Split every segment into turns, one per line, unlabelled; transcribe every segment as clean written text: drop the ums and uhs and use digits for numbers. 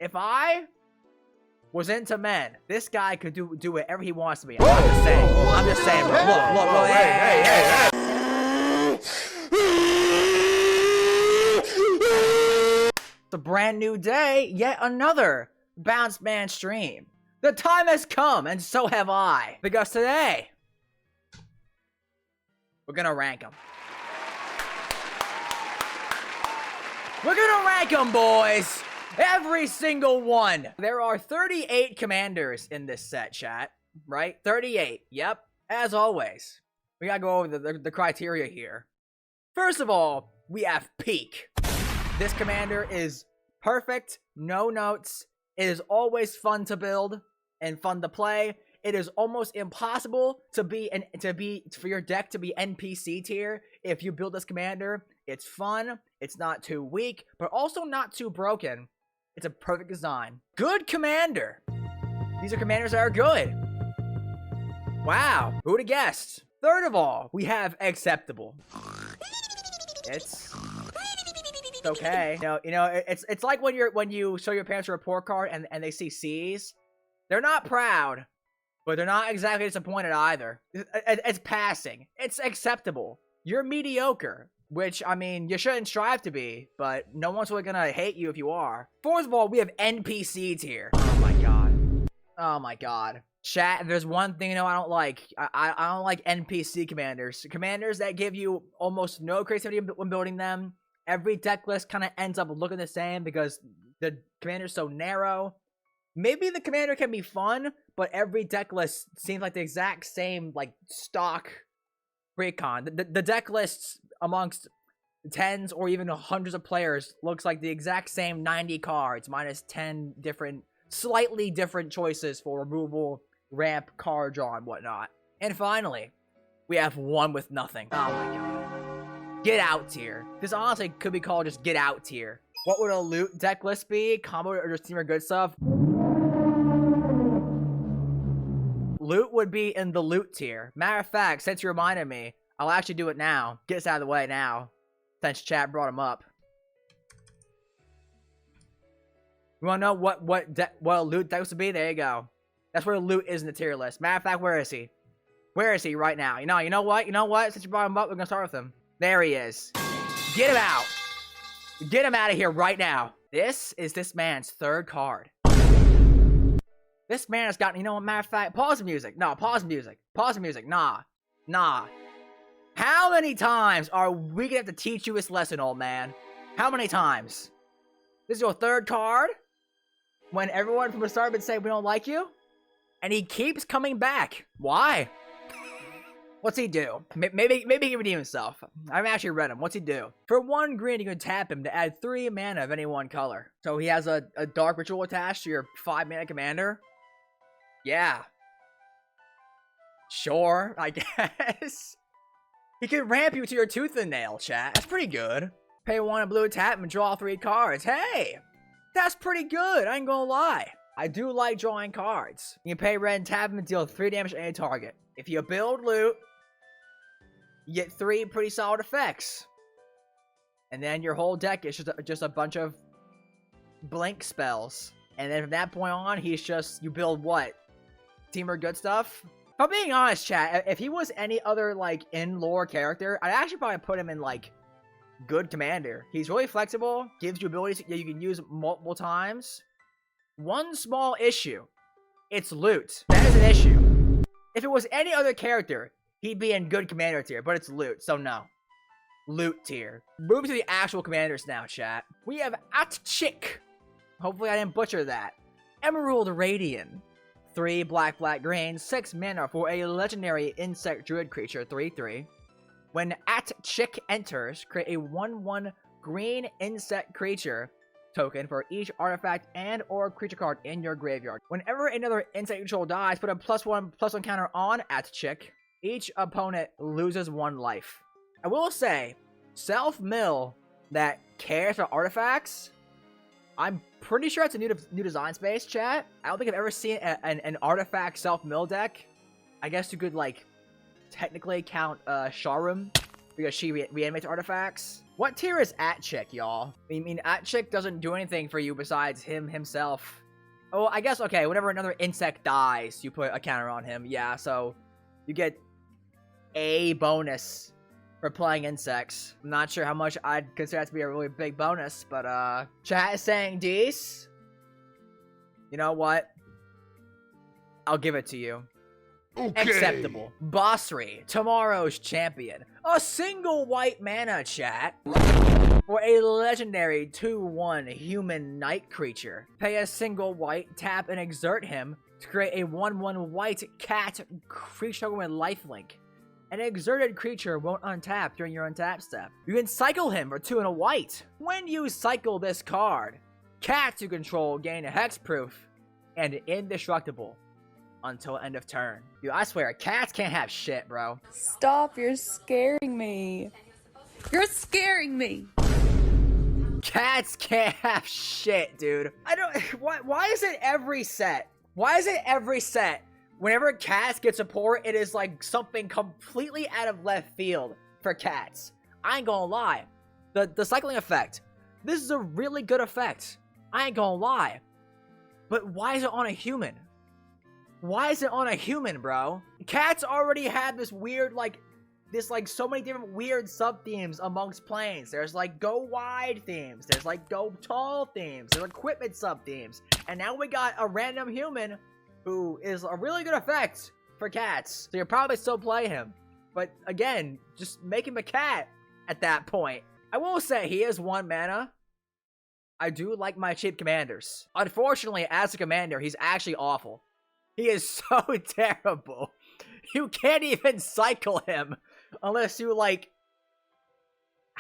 If I was into men, this guy could do whatever he wants to be. I'm just saying. I'm just saying, bro. Look, hey. It's a brand new day, yet another Bounce Man stream. The time has come, and so have I. Because today, we're gonna rank them. We're gonna rank them, boys. Every single one. There are 38 commanders in this set, chat. Right? 38. Yep. As always, we gotta go over the criteria here. First of all, we have peak. This commander is perfect. No notes. It is always fun to build and fun to play. It is almost impossible for your deck to be NPC tier if you build this commander. It's fun. It's not too weak, but also not too broken. It's a perfect design. Good commander. These are commanders that are good. Wow. Who would have guessed? Third of all, we have acceptable. It's okay. You know, it's like when you show your parents a report card and they see C's. They're not proud, but they're not exactly disappointed either. It's passing. It's acceptable. You're mediocre. Which, I mean, you shouldn't strive to be, but no one's really gonna hate you if you are. Fourth of all, we have NPC tier. Oh my god. Oh my god. Chat, if there's one thing, you know, I don't like. I don't like NPC commanders. Commanders that give you almost no creativity when building them. Every deck list kind of ends up looking the same because the commander's so narrow. Maybe the commander can be fun, but every deck list seems like the exact same, like, stock recon. The deck lists amongst tens or even hundreds of players looks like the exact same 90 cards minus 10 different, slightly different choices for removal, ramp, card draw, and whatnot. And finally, we have one with nothing. Oh my god. Get out tier. This honestly could be called just get out tier. What would a loot deck list be? Combo or just team or good stuff? Loot would be in the loot tier. Matter of fact, since you reminded me, I'll actually do it now. Get this out of the way now, since chat brought him up. You wanna know what a loot deck would be? There you go. That's where loot is in the tier list. Matter of fact, where is he? Where is he right now? You know what? Since you brought him up, we're gonna start with him. There he is. Get him out. Get him out of here right now. This is this man's third card. This man has gotten, you know what, matter of fact, pause the music. No, pause the music. Pause the music. Nah. How many times are we gonna have to teach you this lesson, old man? How many times? This is your third card? When everyone from the start would say we don't like you? And he keeps coming back. Why? What's he do? Maybe he can redeem himself. I haven't actually read him. What's he do? For 1 green, you can tap him to add 3 mana of any one color. So he has a dark ritual attached to your 5 mana commander? Yeah. Sure, I guess. He can ramp you to your tooth and nail, chat. That's pretty good. Pay 1 and blue, tap and draw 3 cards. Hey! That's pretty good, I ain't gonna lie. I do like drawing cards. You can pay red and tap him and deal 3 damage to any target. If you build loot, you get 3 pretty solid effects. And then your whole deck is just a bunch of blink spells. And then from that point on, he's just, you build what? Team or good stuff? If I'm being honest, chat, if he was any other, like, in-lore character, I'd actually probably put him in, like, good commander. He's really flexible, gives you abilities that you can use multiple times. One small issue. It's loot. That is an issue. If it was any other character, he'd be in good commander tier, but it's loot, so no. Loot tier. Moving to the actual commanders now, chat. We have Aatchik. Hopefully I didn't butcher that. Emerald Radian. 3 black, green, 6 mana for a legendary insect druid creature, 3/3. When Aatchik enters, create a 1/1 green insect creature token for each artifact and or creature card in your graveyard. Whenever another insect control dies, put a +1/+1 counter on Aatchik. Each opponent loses 1 life. I will say, self-mill that cares for artifacts, I'm pretty sure it's a new design space, chat. I don't think I've ever seen an artifact self-mill deck. I guess you could, like, technically count Sharum because she reanimates artifacts. What tier is Aatchik, y'all? I mean, Aatchik doesn't do anything for you besides himself. Oh, I guess, okay, whenever another insect dies, you put a counter on him. Yeah, so you get a bonus for playing insects. I'm not sure how much I'd consider that to be a really big bonus, but, chat is saying Dees. You know what? I'll give it to you. Okay. Acceptable. Basri, tomorrow's champion. A single white mana, chat. For a legendary 2/1 human night creature. Pay a single white, tap, and exert him to create a 1/1 white cat creature with lifelink. An exerted creature won't untap during your untap step. You can cycle him for 2 and a white. When you cycle this card, cats you control gain a hexproof and indestructible until end of turn. Dude, I swear, cats can't have shit, bro.
Stop, you're scaring me. You're scaring me.
Cats can't have shit, dude. I don't, why is it every set? Why is it every set? Whenever cats get support, it is like something completely out of left field for cats. I ain't gonna lie. The cycling effect. This is a really good effect. I ain't gonna lie. But why is it on a human? Why is it on a human, bro? Cats already have this weird, so many different weird sub-themes amongst planes. There's, go wide themes. There's, go tall themes. There's equipment sub-themes. And now we got a random human who is a really good effect for cats. So you'll probably still play him. But, again, just make him a cat at that point. I will say, he is 1 mana. I do like my cheap commanders. Unfortunately, as a commander, he's actually awful. He is so terrible. You can't even cycle him unless you I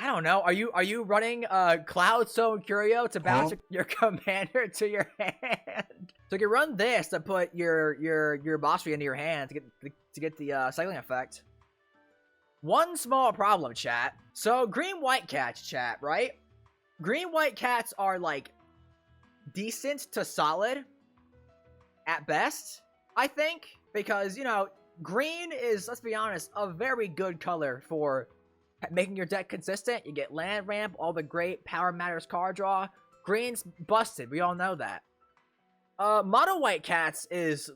don't know. Are you running Cloudstone Curio to bounce your commander to your hand? So you can run this to put your Basri into your hand to get the cycling effect. One small problem, chat. So green-white cats, chat, right? Green-white cats are decent to solid at best, I think, because, you know, green is, let's be honest, a very good color for making your deck consistent. You get land ramp, all the great power matters card draw. Green's busted, we all know that. Mono white cats is,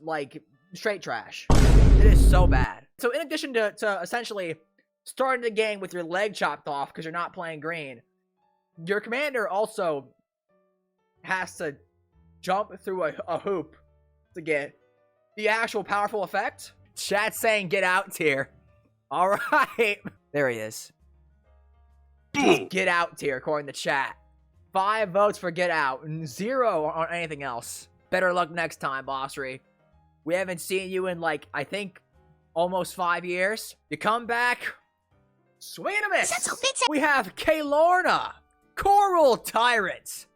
straight trash. It is so bad. So in addition to essentially starting the game with your leg chopped off because you're not playing green, your commander also has to jump through a hoop to get the actual powerful effect. Chat's saying get out tier. Alright. There he is. Get out tier according to chat. 5 votes for get out and 0 on anything else. Better luck next time, Basri. We haven't seen you in I think almost 5 years. You come back, swing and a miss. We have Caelorna, Coral Tyrant.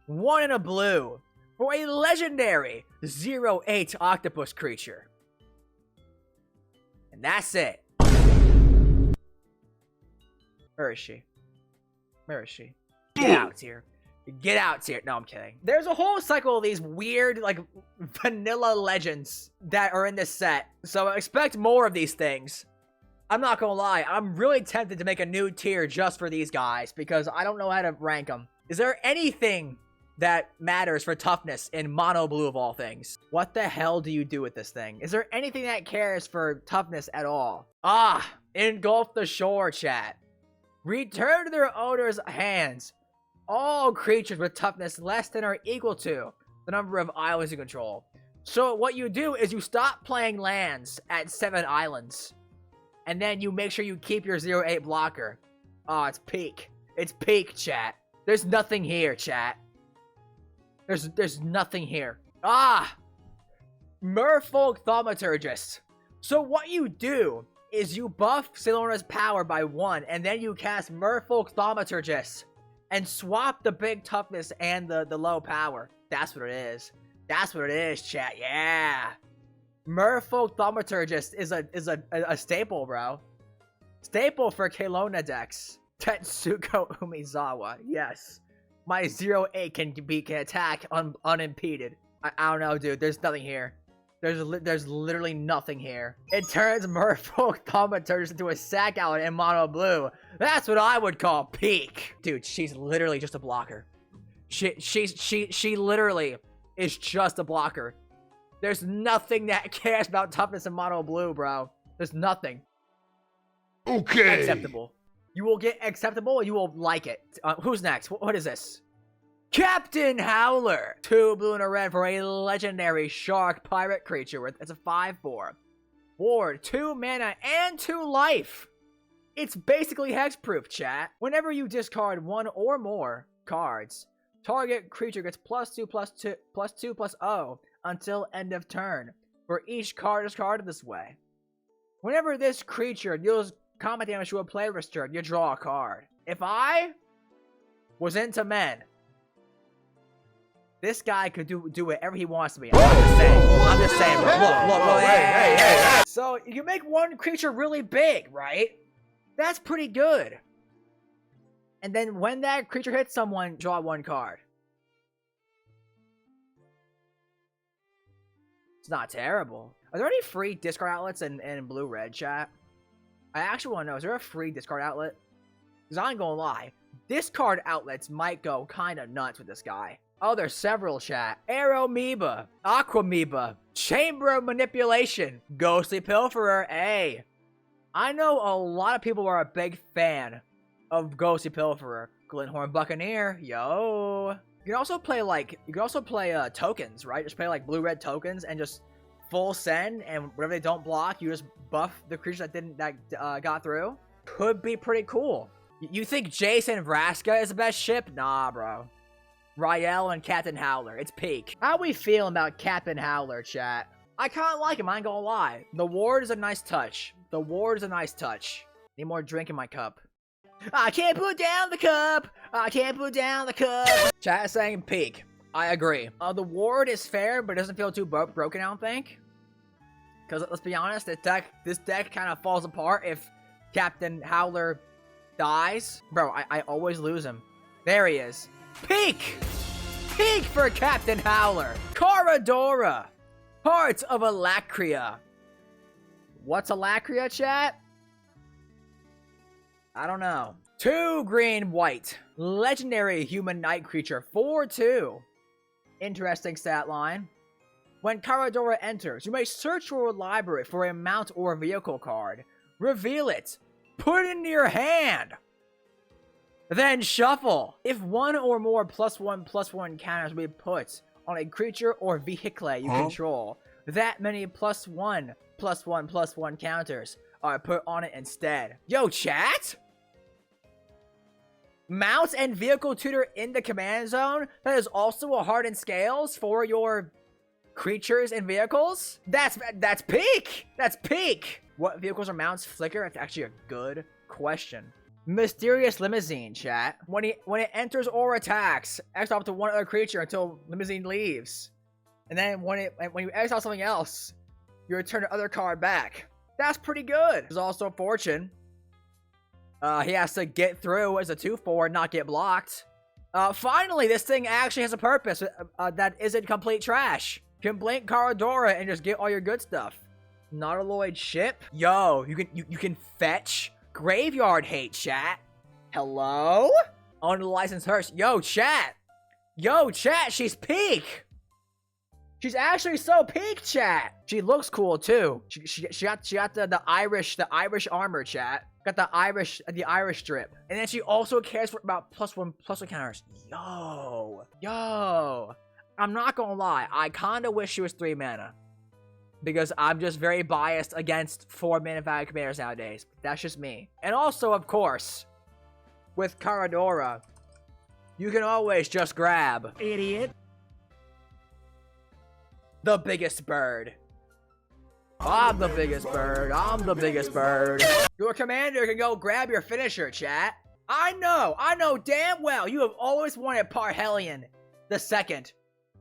1 in a blue. For a legendary 0/8 octopus creature. And that's it. Where is she? Where is she? Get out here. Get out here. No, I'm kidding. There's a whole cycle of these weird, vanilla legends that are in this set. So expect more of these things. I'm not gonna lie. I'm really tempted to make a new tier just for these guys because I don't know how to rank them. Is there anything that matters for toughness in mono blue of all things? What the hell do you do with this thing? Is there anything that cares for toughness at all? Engulf the shore, chat. Return to their owner's hands all creatures with toughness less than or equal to the number of islands you control. So what you do is you stop playing lands at 7 islands. And then you make sure you keep your 0/8 blocker. Oh, it's peak. It's peak, chat. There's nothing here, chat. There's nothing here. Merfolk Thaumaturgist. So what you do is you buff Caelorna's power by 1, and then you cast Merfolk Thaumaturgist and swap the big toughness and the low power. That's what it is. That's what it is, chat. Yeah. Merfolk Thaumaturgist is a staple, bro. Staple for Caelorna decks. Tetsuko Umizawa. Yes. My 0/8 can attack unimpeded. I don't know, dude. There's nothing here. There's literally nothing here. It turns merfolk thaumaturgus into a sack outlet in mono blue. That's what I would call peak. Dude, she's literally just a blocker. She literally is just a blocker. There's nothing that cares about toughness in mono blue, bro. There's nothing.
Okay.
Acceptable. You will get acceptable and you will like it. Who's next? What is this? Captain Howler. 2 blue and a red for a legendary shark pirate creature. It's a 5/4. Ward, 2 mana and 2 life. It's basically hexproof, chat. Whenever you discard 1 or more cards, target creature gets +2/+2/+0 until end of turn for each card discarded this way. Whenever this creature deals combat damage to a player's turn, you draw a card. If I was into men, this guy could do whatever he wants to be. I'm just saying, bro. Look, hey. So you make one creature really big, right? That's pretty good. And then when that creature hits someone, draw 1 card. It's not terrible. Are there any free discard outlets in blue-red, chat? I actually want to know, is there a free discard outlet? Because I ain't gonna lie, discard outlets might go kind of nuts with this guy. Oh, there's several, chat. Aeromoeba, Aquamoeba, Chamber of Manipulation, Ghostly Pilferer, hey. I know a lot of people are a big fan of Ghostly Pilferer. Glenhorn Buccaneer, yo. You can also play tokens, right? Just play like blue-red tokens and just full send, and whatever they don't block, you just buff the creature that got through. Could be pretty cool. You think Jason Vraska is the best ship? Nah, bro. Rael and Captain Howler. It's peak. How we feeling about Captain Howler, chat? I kind of like him, I ain't gonna lie. The ward is a nice touch. Need more drink in my cup. I can't put down the cup. Chat is saying peak. I agree. The ward is fair, but it doesn't feel too broken, I don't think. Because let's be honest, this deck kind of falls apart if Captain Howler dies. Bro, I always lose him. There he is. Peak! Peak for Captain Howler. Caradora. Hearts of Alacria. What's Alacria, chat? I don't know. 2 green, white. Legendary human knight creature. 4/2. Interesting stat line. When Caradora enters, you may search your library for a mount or vehicle card. Reveal it. Put it into your hand. Then shuffle. If 1 or more +1/+1 counters will be put on a creature or vehicle you control, that many +1/+1/+1 counters are put on it instead. Yo, chat? Mount and vehicle tutor in the command zone that is also a hardened scales for your creatures and vehicles? That's peak! That's peak! What vehicles or mounts flicker? That's actually a good question. Mysterious Limousine, chat. When it enters or attacks, exile up to 1 other creature until Limousine leaves. And then when you exile something else, you return the other card back. That's pretty good. There's also Fortune. He has to get through as a 2/4, not get blocked. Finally, this thing actually has a purpose that isn't complete trash. You can blink Caradora and just get all your good stuff. Nautiloid ship. Yo, you can fetch graveyard hate, chat. Hello? On the licensed hearse. Yo, chat. She's peak. She's actually so peak, chat. She looks cool too. She got the Irish armor, chat. Got the Irish strip. And then she also cares for about +1/+1 counters. Yo. I'm not gonna lie. I kinda wish she was 3 mana. Because I'm just very biased against 4 mana value commanders nowadays. That's just me. And also, of course, with Caradora, you can always just grab, idiot, the biggest bird. I'm the biggest bird. Your commander can go grab your finisher, chat. I know damn well you have always wanted Parhelion the second.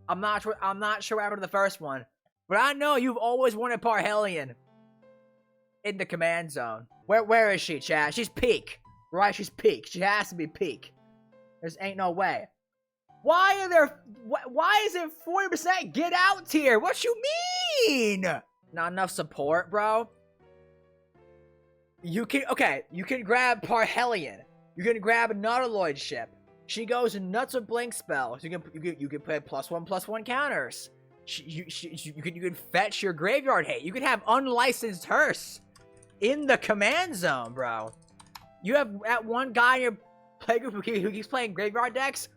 I'm not sure what happened to the first one. But I know you've always wanted Parhelion in the command zone. Where is she, chat? She's peak. Right? She's peak. She has to be peak. There's ain't no way. Why is it 40% get out tier? What you mean? Not enough support, bro. You can grab Parhelion. You can grab an Nautiloid ship. She goes nuts with blink spells. You can play +1/+1 counters. You can fetch your graveyard hate. You can have unlicensed hearse in the command zone, bro. You have that one guy in your playgroup who keeps playing graveyard decks.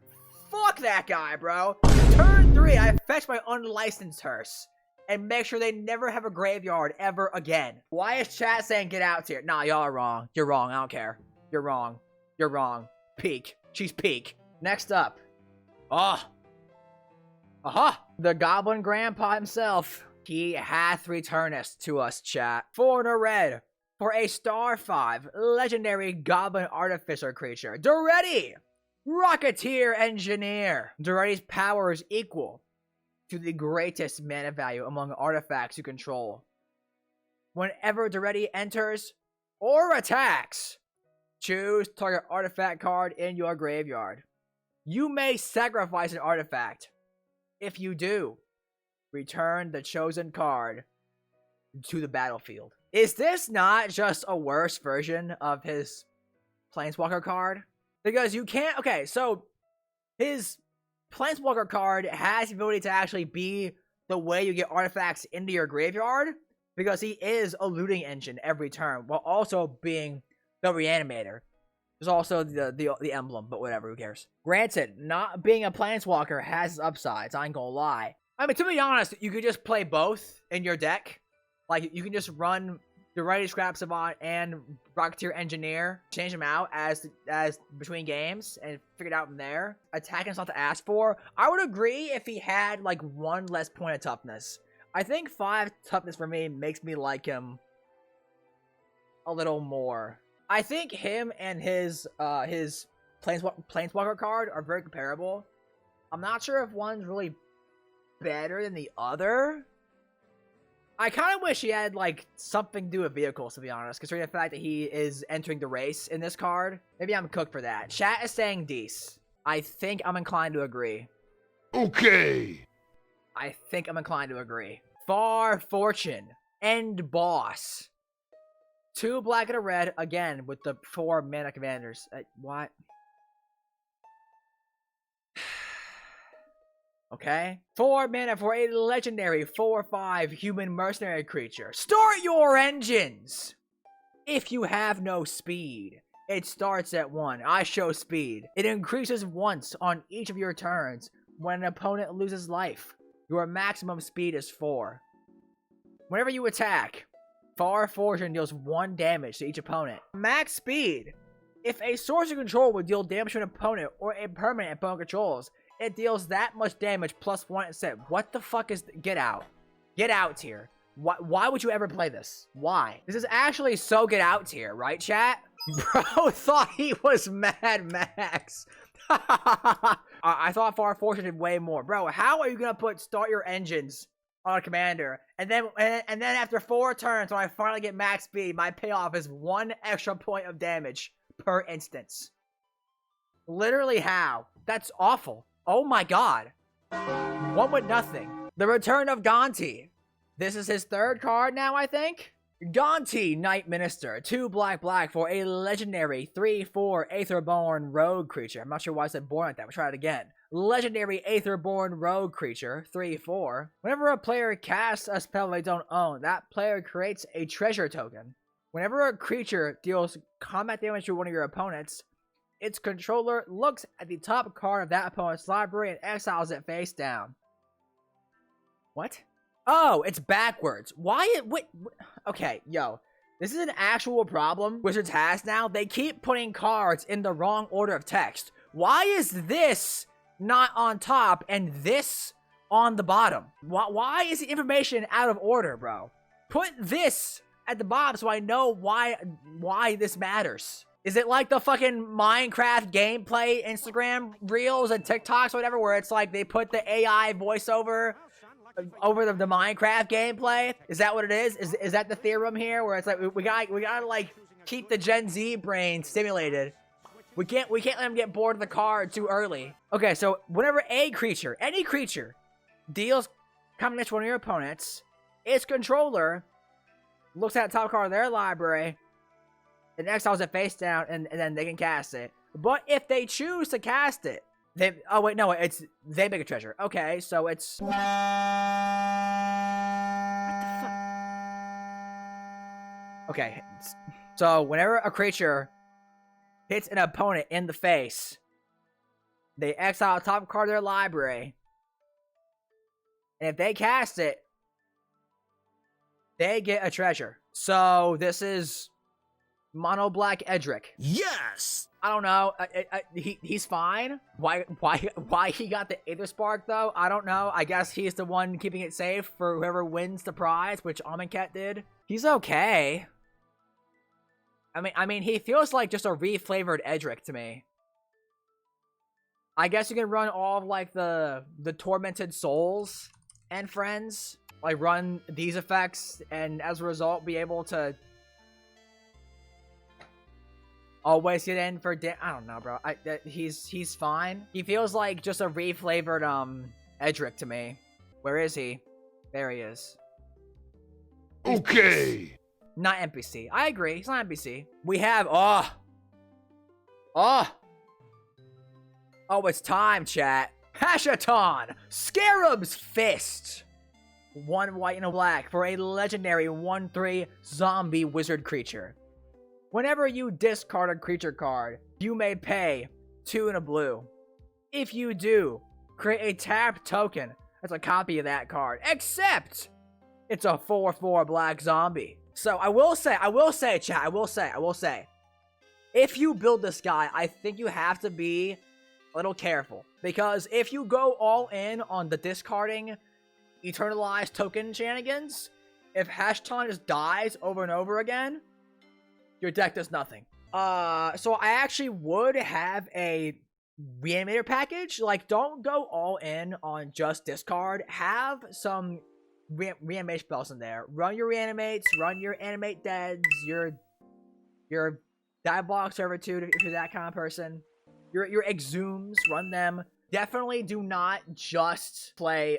Fuck that guy, bro. Turn 3, I fetch my unlicensed hearse and make sure they never have a graveyard ever again. Why is chat saying get out here? Nah, y'all are wrong. You're wrong. I don't care. You're wrong. You're wrong. Peak. She's peak. Next up. The Goblin Grandpa himself. He hath returneth to us, chat. 4 in a red. For a star 5, legendary Goblin Artificer creature. Daretti! Rocketeer Engineer. Daretti's power is equal to the greatest mana value among artifacts you control. Whenever Daretti enters or attacks, choose target artifact card in your graveyard. You may sacrifice an artifact. If you do, return the chosen card to the battlefield. Is this not just a worse version of his Planeswalker card? Because you can't... Okay, so his Planeswalker card has the ability to actually be the way you get artifacts into your graveyard, because he is a looting engine every turn, while also being the reanimator. There's also the emblem, but whatever, who cares? Granted, not being a Planeswalker has its upsides, I ain't gonna lie. I mean, to be honest, you could just play both in your deck. Like, you can just run Daretti Scrap Savant and Rocketeer Engineer, change them out as between games, and figure it out from there. Attacking is not to ask for. I would agree if he had, like, 1 less point of toughness. I think 5 toughness for me makes me like him a little more. I think him and his Planeswalker card are very comparable. I'm not sure if one's really better than the other. I kind of wish he had, like, something to do with vehicles, to be honest, considering the fact that he is entering the race in this card. Maybe I'm cooked for that. Chat is saying Dees. I think I'm inclined to agree.
Okay.
I think I'm inclined to agree. Far Fortune. End Boss. 2 black and a red, again, with the 4 mana commanders. What? Okay. 4 mana for a legendary 4/5 human mercenary creature. Start your engines! If you have no speed, it starts at 1. I show speed. It increases once on each of your turns when an opponent loses life. Your maximum speed is 4. Whenever you attack, Far Fortune deals 1 damage to each opponent. Max speed. If a source of control would deal damage to an opponent or a permanent opponent controls, it deals that much damage +1 instead. What the fuck is... Get out. Get out tier. Why would you ever play this? Why? This is actually so get out tier, right, chat? Bro thought he was Mad Max. I thought Far Fortune did way more. Bro, how are you gonna put start your engines on a commander, and then after 4 turns, when I finally get max speed, my payoff is 1 extra point of damage per instance? Literally how? That's awful. Oh my god. 1 with nothing. The return of Gonti. This is his 3rd card now, I think? Gonti, Night Minister. 2 black for a legendary 3/4 Aetherborn rogue creature. I'm not sure why I said born like that. We'll try it again. Legendary Aetherborn rogue creature. 3/4. Whenever a player casts a spell they don't own, that player creates a treasure token. Whenever a creature deals combat damage to one of your opponents, its controller looks at the top card of that opponent's library and exiles it face down. What? Oh, it's backwards. Why it... Wait, okay, yo. This is an actual problem Wizards has now. They keep putting cards in the wrong order of text. Why is this not on top and this on the bottom? Why is the information out of order, bro? Put this at the bottom so I know why this matters. Is it like the fucking Minecraft gameplay Instagram reels and TikToks or whatever, where it's like they put the AI voiceover over the Minecraft gameplay? Is that what it is? Is that the theorem here, where it's like we gotta like keep the Gen Z brain stimulated? We can't let them get bored of the card too early. Okay, so whenever a creature, any creature, deals combination to one of your opponents, its controller looks at the top card of their library and exiles it face down, and then they can cast it. But if they choose to cast it, they they make a treasure. Okay, so it's what the fuck? Okay, so whenever a creature hits an opponent in the face, they exile the top card of their library, and if they cast it, they get a treasure. So this is mono black Edric.
Yes!
I don't know. He's fine. Why he got the Aether Spark though? I don't know. I guess he's the one keeping it safe for whoever wins the prize, which Amonkhet did. He's okay. I mean, he feels like just a reflavored Edric to me. I guess you can run all of like the tormented souls and friends, like run these effects, and as a result, be able to always get in for I don't know, bro. He's fine. He feels like just a reflavored Edric to me. Where is he? There he is.
Okay.
Not NPC. I agree. He's not NPC. We have oh, it's time, chat. Hashaton, Scarab's Fist. 1 white and a black for a legendary 1/3 zombie wizard creature. Whenever you discard a creature card, you may pay 2 and a blue. If you do, create a tapped token that's a copy of that card, except it's a 4/4 black zombie. So I will say, chat, I will say, if you build this guy, I think you have to be a little careful, because if you go all in on the discarding eternalized token shenanigans, if Hashaton just dies over and over again, your deck does nothing. So I actually would have a reanimator package. Like, don't go all in on just discard. Have some reanimation spells in there. Run your reanimates, run your animate deads, your diabolic servitude if you're that kind of person. Your exhumes, run them. Definitely do not just play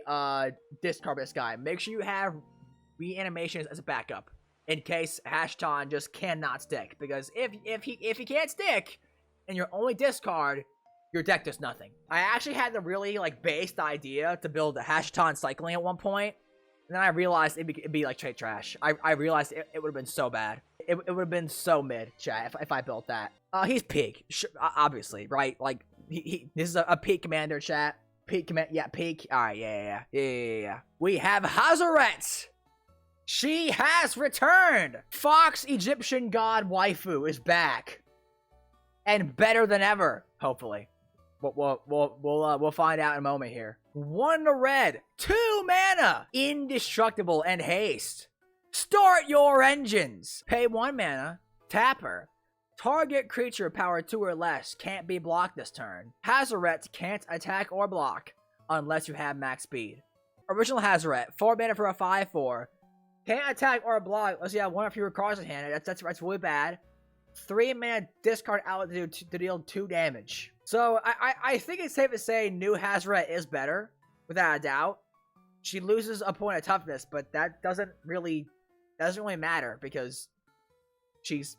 discard this guy. Make sure you have reanimations as a backup in case Hashaton just cannot stick. Because if he can't stick and you're only discard, your deck does nothing. I actually had the really like based idea to build a Hashaton cycling at one point, and then I realized it'd be like straight trash. I realized it would have been so bad. It would have been so mid, chat, if I built that. He's peak, obviously, right? Like, this is a peak commander, chat. Peak command, yeah, peak. All right, yeah. We have Hazorat. She has returned. Fox Egyptian god waifu is back, and better than ever, hopefully. We'll find out in a moment here. 1 red, 2 mana, indestructible and haste. Start your engines. Pay 1 mana, tap her. Target creature power 2 or less can't be blocked this turn. Hazoret can't attack or block unless you have max speed. Original Hazoret, 4 mana for a 5/4. Can't attack or block unless you have 1 or fewer cards in hand. That's really bad. 3 mana discard out to deal 2 damage. So I think it's safe to say new Hazoret is better, without a doubt. She loses a point of toughness, but that doesn't really matter because she's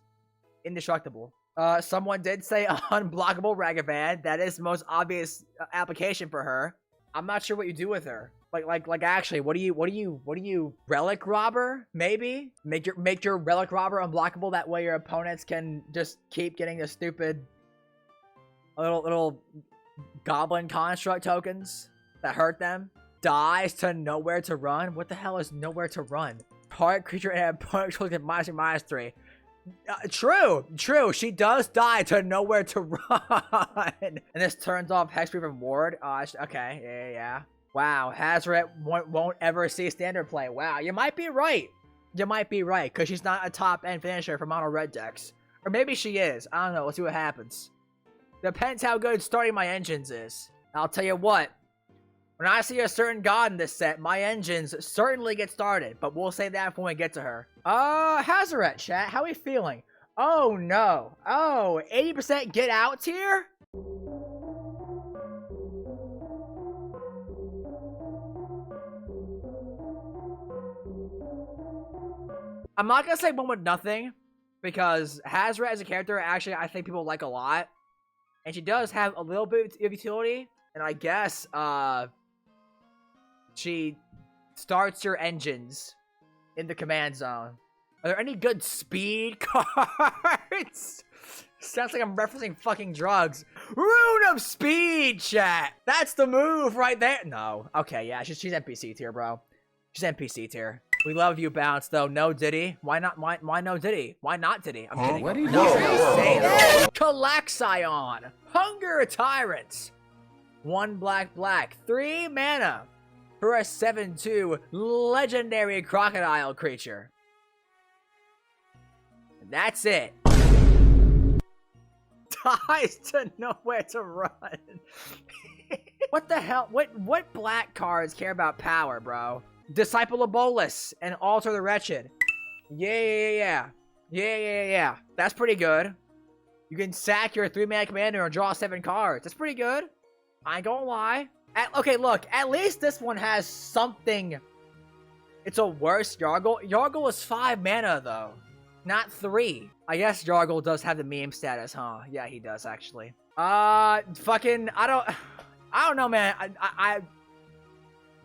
indestructible. Someone did say unblockable Ragavan. That is the most obvious application for her. I'm not sure what you do with her. Like actually, what do you relic robber? Maybe make your relic robber unblockable. That way your opponents can just keep getting the stupid little goblin construct tokens that hurt them. Dies to nowhere to run. What the hell is nowhere to run? Target creature and opponent token -3/-3. True. She does die to nowhere to run. And this turns off Hexproof and Ward. Okay, yeah. Wow, Hazoret won't ever see standard play. Wow, you might be right. Because she's not a top-end finisher for mono red decks. Or maybe she is. I don't know. Let's see what happens. Depends how good starting my engines is. I'll tell you what. When I see a certain god in this set, my engines certainly get started. But we'll save that for when we get to her. Hazoret, chat. How are we feeling? Oh, no. Oh, 80% get out tier? I'm not gonna say one with nothing, because Hazorat as a character, actually, I think people like a lot. And she does have a little bit of utility. And I guess, she starts your engines in the command zone. Are there any good speed cards? Sounds like I'm referencing fucking drugs. Rune of Speed, chat! That's the move right there. No. Okay, yeah, she's NPC tier, bro. She's NPC tier. We love you, Bounce, though. No Diddy. Why not? Why no Diddy? Why not Diddy? I'm kidding.
What do you
No,
know?
say that. Kalakscion. Hunger Tyrant. 1 black. 3 mana. For a 7/2 legendary crocodile creature. And that's it. Dies to nowhere to run. What the hell? What black cards care about power, bro? Disciple of Bolus and Alter the Wretched. Yeah. That's pretty good. You can sack your 3-mana commander and draw 7 cards. That's pretty good. I ain't gonna lie. Okay, look. At least this one has something. It's a worse Yargle. Yargle is 5 mana, though. Not 3. I guess Yargle does have the meme status, huh? Yeah, he does, actually. Fucking, I don't know, man.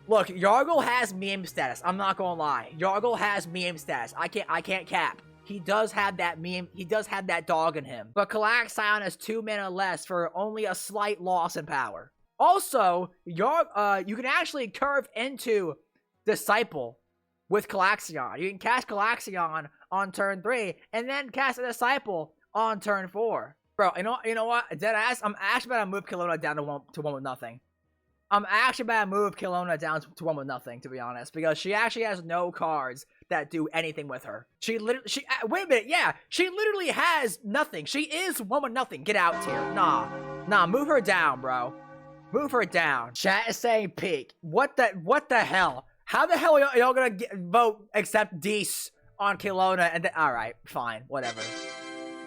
Look, Yargle has meme status. I'm not gonna lie. Yargle has meme status. I can't cap. He does have that meme. He does have that dog in him. But Kalakscion has 2 mana less for only a slight loss in power. Also, you can actually curve into Disciple with Kalakscion. You can cast Kalakscion on turn 3, and then cast a Disciple on turn 4. Bro, you know what? Deadass, I'm actually about to move Caelorna down to one with nothing. I'm actually about to move Caelorna down to 1 with nothing, to be honest, because she actually has no cards that do anything with her. Wait a minute, yeah, she literally has nothing. She is 1 with nothing. Get out here. Nah, move her down, bro. Move her down. Chat is saying peak. What the hell? How the hell are y'all gonna vote except Dees on Caelorna and then, alright, fine, whatever.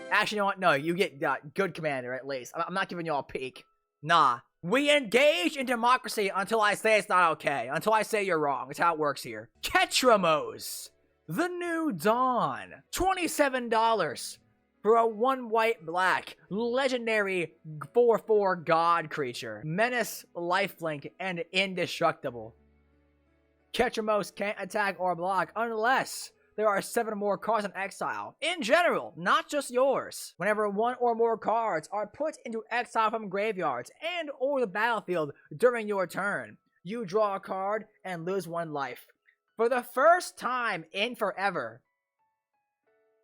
Actually, you know what? No, you get good commander at least. I'm not giving y'all a peak. Nah. We engage in democracy until I say it's not okay. Until I say you're wrong. It's how it works here. Ketramose. The New Dawn. $27 for a 1 white black legendary 4/4 god creature. Menace, lifelink, and indestructible. Ketramose can't attack or block unless there are 7 more cards in exile. In general, not just yours. Whenever 1 or more cards are put into exile from graveyards and or the battlefield during your turn, you draw a card and lose 1 life. For the first time in forever,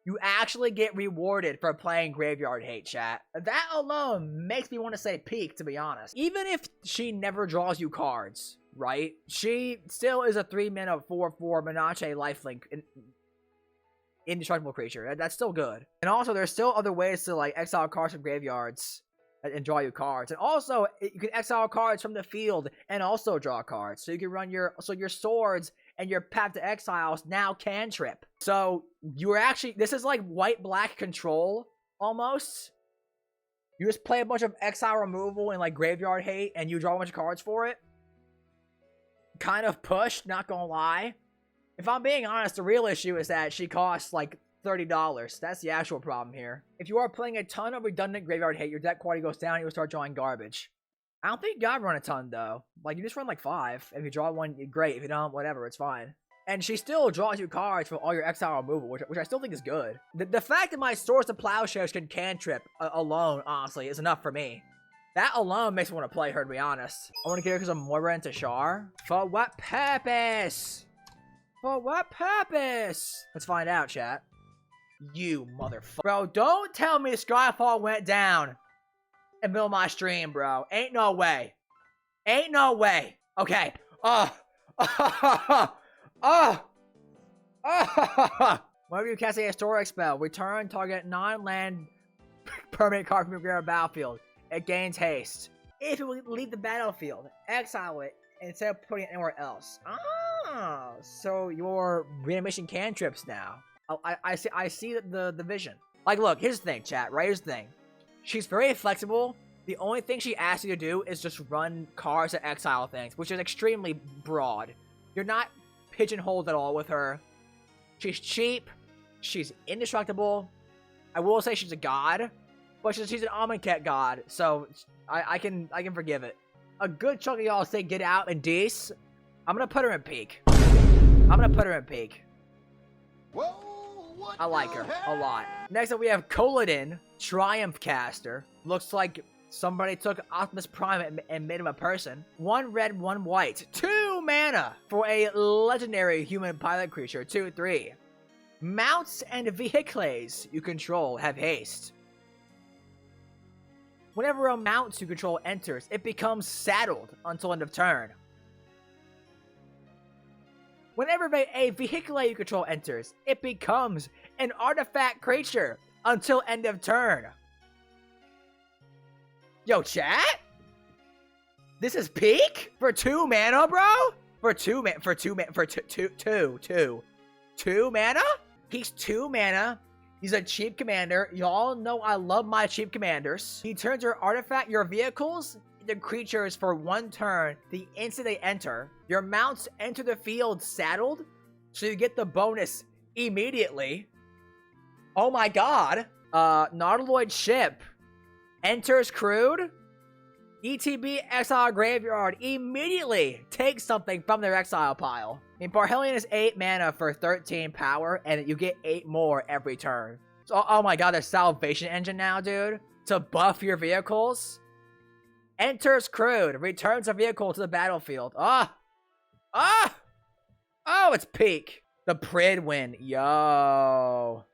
you actually get rewarded for playing Graveyard Hate, chat. That alone makes me want to say peak, to be honest. Even if she never draws you cards, right? She still is a 3-mana 4/4 Menace lifelink indestructible creature. That's still good. And also, there's still other ways to like exile cards from graveyards and draw you cards. And also, you can exile cards from the field and also draw cards. So you can run your swords and your Path to Exiles now cantrip. So you're actually, this is like white-black control almost. You just play a bunch of exile removal and like Graveyard Hate and you draw a bunch of cards for it. Kind of pushed, not gonna lie. If I'm being honest, the real issue is that she costs like $30. That's the actual problem here. If you are playing a ton of redundant Graveyard Hate, your deck quality goes down, you will start drawing garbage. I don't think you gotta run a ton though. Like, you just run like 5. If you draw one, great. If you don't, whatever, it's fine. And she still draws you cards for all your exile removal, which I still think is good. The fact that my Swords to Plowshares can cantrip alone, honestly, is enough for me. That alone makes me want to play her, to be honest. I want to get her because I'm Moira into Char. For what purpose? For what purpose? Let's find out, chat. You motherfucker. Bro, don't tell me Skyfall went down in the middle of my stream, bro. Ain't no way. Ain't no way. Okay. Whenever you cast a historic spell, return target non-land permanent card from your graveyard battlefield. It gains haste. If you leave the battlefield, exile it instead of putting it anywhere else. Ah, so your reanimation cantrips now. I see the vision. Like, look, here's the thing, chat, right? Here's the thing. She's very flexible. The only thing she asks you to do is just run cards to exile things, which is extremely broad. You're not pigeonholed at all with her. She's cheap. She's indestructible. I will say she's a god, but she's an Amonkhet god, so I can forgive it. A good chunk of y'all say get out and Dees. I'm gonna put her in peak.
Whoa,
I like her a lot. Next up, we have Kolodin, Triumph Caster. Looks like somebody took Optimus Prime and made him a person. 1 red, 1 white. 2 mana for a legendary human pilot creature. 2/3. Mounts and vehicles you control have haste. Whenever a mount you control enters, it becomes saddled until end of turn. Whenever a vehicle you control enters, it becomes an artifact creature until end of turn. Yo, chat? This is peak? For 2 mana, bro? For 2 mana? He's 2 mana. He's a cheap commander. Y'all know I love my cheap commanders. He turns your artifact, your vehicles, into creatures for 1 turn the instant they enter. Your mounts enter the field saddled, so you get the bonus immediately. Oh my god. Nautiloid ship enters crewed. ETB exile graveyard immediately takes something from their exile pile. I mean, Parhelion is 8 mana for 13 power, and you get 8 more every turn. So, oh my god, there's Salvation Engine now, dude. To buff your vehicles. Enters crewed. Returns a vehicle to the battlefield. Oh, it's peak. The Pridwin. Yo,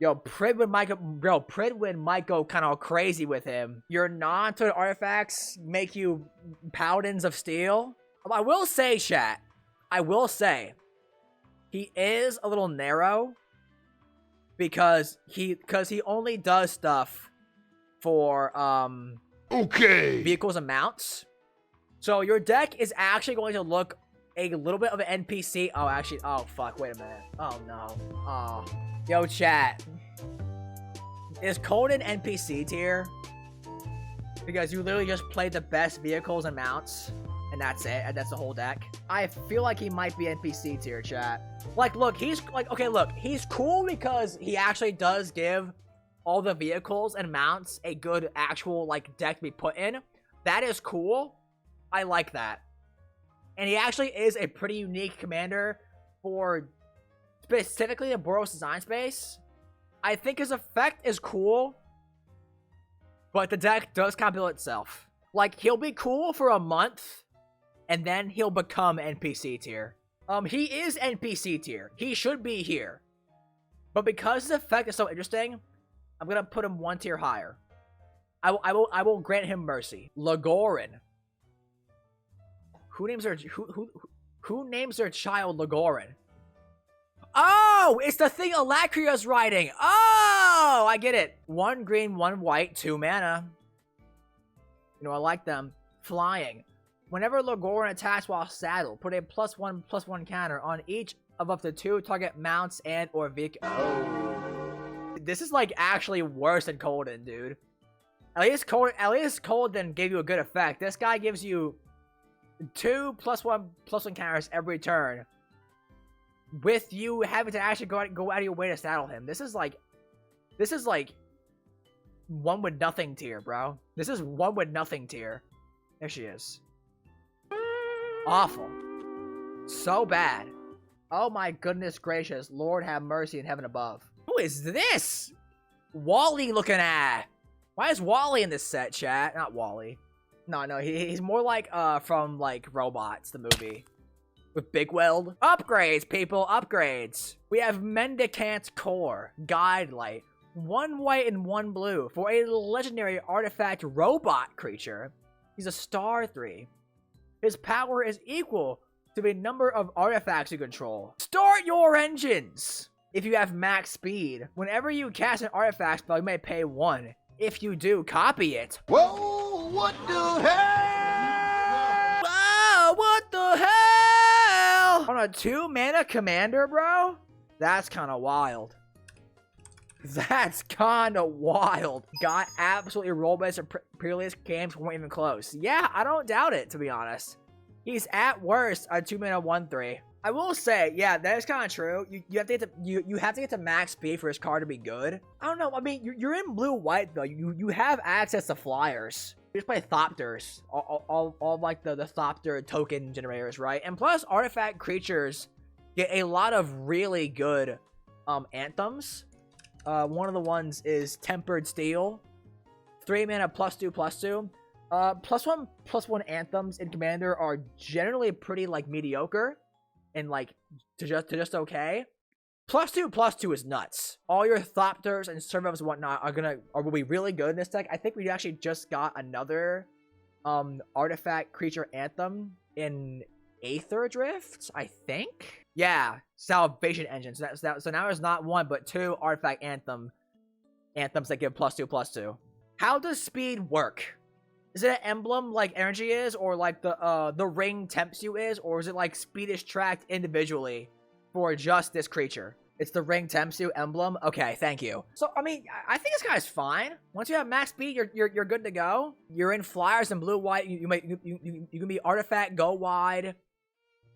Pridwin might go kind of crazy with him. Your non-total artifacts make you paladins of steel. I will say, chat. I will say, he is a little narrow because he only does stuff for vehicles and mounts. So your deck is actually going to look a little bit of an NPC. Oh, actually, oh fuck, wait a minute. Oh no. Oh. Yo, chat. Is Kolodin NPC tier? Because you literally just play the best vehicles and mounts, and that's it, and that's the whole deck. I feel like he might be NPC tier, chat. Like, look, he's cool because he actually does give all the vehicles and mounts a good actual, like, deck to be put in. That is cool. I like that. And he actually is a pretty unique commander for specifically the Boros design space. I think his effect is cool, but the deck does kind of build itself. Like, he'll be cool for a month, and then he'll become NPC tier. He is NPC tier. He should be here. But because his effect is so interesting, I'm gonna put him 1 tier higher. I will grant him mercy. Loran. Who names their child Loran? Oh, it's the thing Alacria's writing. Oh, I get it. 1 green, 1 white, 2 mana. You know, I like them. Flying. Whenever Loran attacks while saddled, put a +1/+1 counter on each of up to 2 target mounts and or vehicle. Oh. This is like actually worse than Kolodin, dude. At least Kolodin gave you a good effect. This guy gives you 2 +1/+1 counters every turn, with you having to actually go out of your way to saddle him. This is like 1 with nothing tier, bro. This is 1 with nothing tier. There she is. Awful. So bad. Oh my goodness gracious. Lord have mercy in heaven above. Who is this? Wally looking at. Why is Wally in this set, chat? Not Wally. No, he's more like from like Robots, the movie. With Big Weld. Upgrades, people, upgrades. We have Mendicant Core, Guidelight. 1 white and 1 blue for a legendary artifact robot creature. He's a star 3. His power is equal to the number of artifacts you control. Start your engines! If you have max speed, whenever you cast an artifact spell, you may pay 1. If you do, copy it.
Whoa, what the hell?
Wow, what the hell? On a 2 mana commander, bro? That's kind of wild. That's kind of wild. Got absolutely role-based and previous games weren't even close. Yeah, I don't doubt it, to be honest. He's at worst a 2-mana 1/3. I will say, yeah, that is kind of true. You have to get to you have to get to max speed for his card to be good. I don't know. I mean, you're in blue-white though. You have access to flyers. You just play Thopters, all like the Thopter token generators, right? And plus, artifact creatures get a lot of really good anthems. One of the ones is Tempered Steel, 3 mana +2/+2. +1/+1 anthems in Commander are generally pretty like mediocre and like to just okay. +2/+2 is nuts. All your Thopters and Servos and whatnot will be really good in this deck. I think we actually just got another artifact creature anthem in Aether Drift, I think. Yeah, Salvation Engine. So now there's not 1 but 2 artifact anthems that give +2/+2. How does speed work? Is it an emblem like energy is, or like the ring tempts you is, or is it like speed is tracked individually for just this creature? It's the ring tempts you emblem. Okay, thank you. So I mean, I think this guy's fine. Once you have max speed, you're good to go. You're in flyers and blue white. You can be artifact go wide.